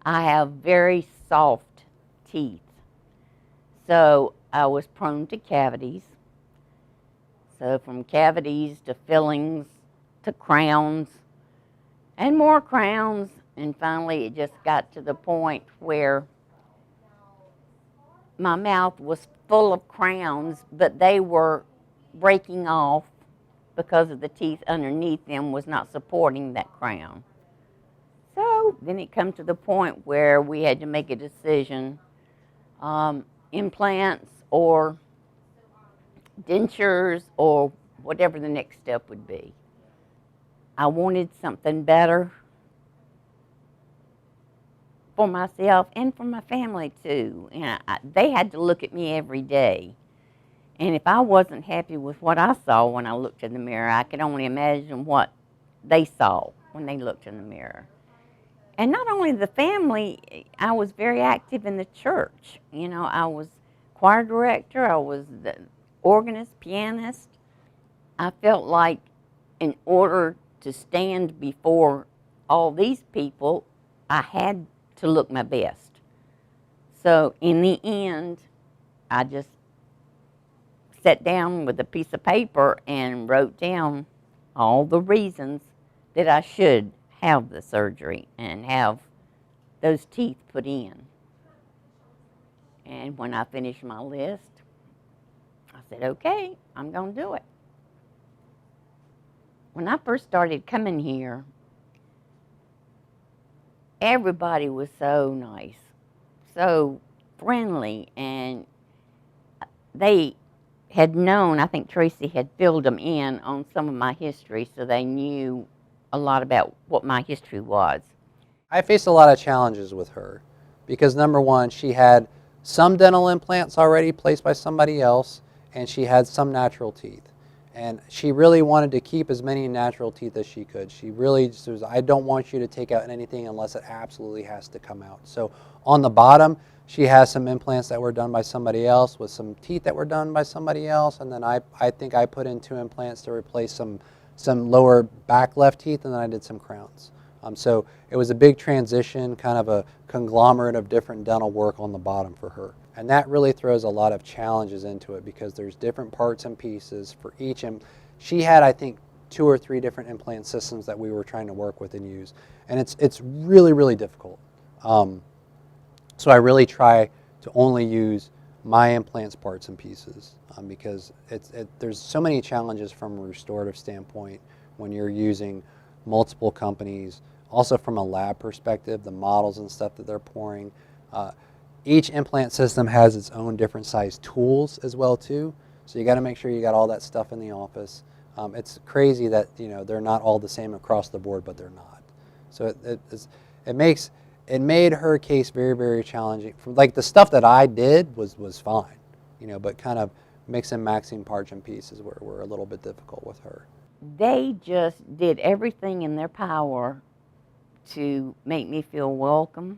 I have very soft teeth, so I was prone to cavities. So from cavities to fillings to crowns and more crowns, and finally it just got to the point where my mouth was full of crowns, but they were breaking off because of the teeth underneath them was not supporting that crown. So then it come to the point where we had to make a decision, implants or dentures or whatever the next step would be. I wanted something better for myself and for my family too. And they had to look at me every day. And if I wasn't happy with what I saw when I looked in the mirror, I could only imagine what they saw when they looked in the mirror. And not only the family, I was very active in the church. You know, I was choir director, I was the organist, pianist. I felt like in order to stand before all these people, I had to look my best. So in the end, I just sat down with a piece of paper and wrote down all the reasons that I should have the surgery and have those teeth put in. And when I finished my list, I said, okay, I'm going to do it. When I first started coming here, everybody was so nice, so friendly, and they had known, I think Tracy had filled them in on some of my history, so they knew a lot about what my history was. I faced a lot of challenges with her because number one, she had some dental implants already placed by somebody else, and she had some natural teeth. And she really wanted to keep as many natural teeth as she could. She really just was, I don't want you to take out anything unless it absolutely has to come out. So on the bottom, she has some implants that were done by somebody else with some teeth that were done by somebody else. And then I think I put in 2 implants to replace some lower back left teeth, and then I did some crowns. So it was a big transition, kind of a conglomerate of different dental work on the bottom for her. And that really throws a lot of challenges into it because there's different parts and pieces for each. And she had, I think, 2 or 3 different implant systems that we were trying to work with and use. And it's really, really difficult. So I really try to only use my implants parts and pieces because there's so many challenges from a restorative standpoint when you're using multiple companies. Also from a lab perspective, the models and stuff that they're pouring. Each implant system has its own different size tools as well too. So you got to make sure you got all that stuff in the office. It's crazy that they're not all the same across the board, but they're not. So it made her case very, very challenging. Like the stuff that I did was fine, but kind of mix and maxing parts and pieces were a little bit difficult with her. They just did everything in their power to make me feel welcome.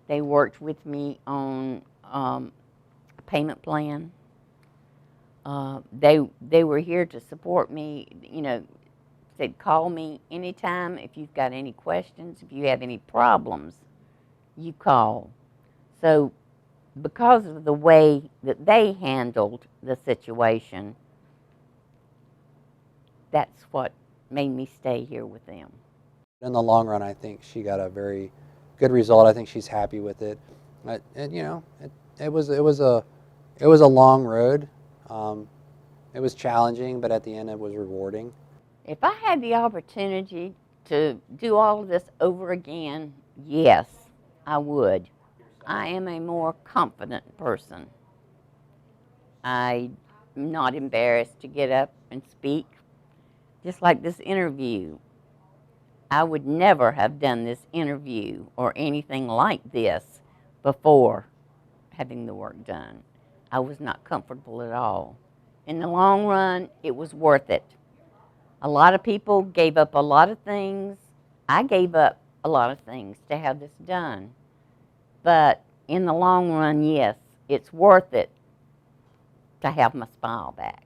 They worked with me on a payment plan. They were here to support me, said call me anytime if you've got any questions, if you have any problems, you call. So because of the way that they handled the situation, that's what made me stay here with them. In the long run, I think she got a very good result. I think she's happy with it. It was a long road. It was challenging, but at the end, it was rewarding. If I had the opportunity to do all of this over again, yes, I would. I am a more confident person. I'm not embarrassed to get up and speak. Just like this interview. I would never have done this interview or anything like this before having the work done. I was not comfortable at all. In the long run, it was worth it. A lot of people gave up a lot of things. I gave up a lot of things to have this done. But in the long run, yes, it's worth it to have my smile back.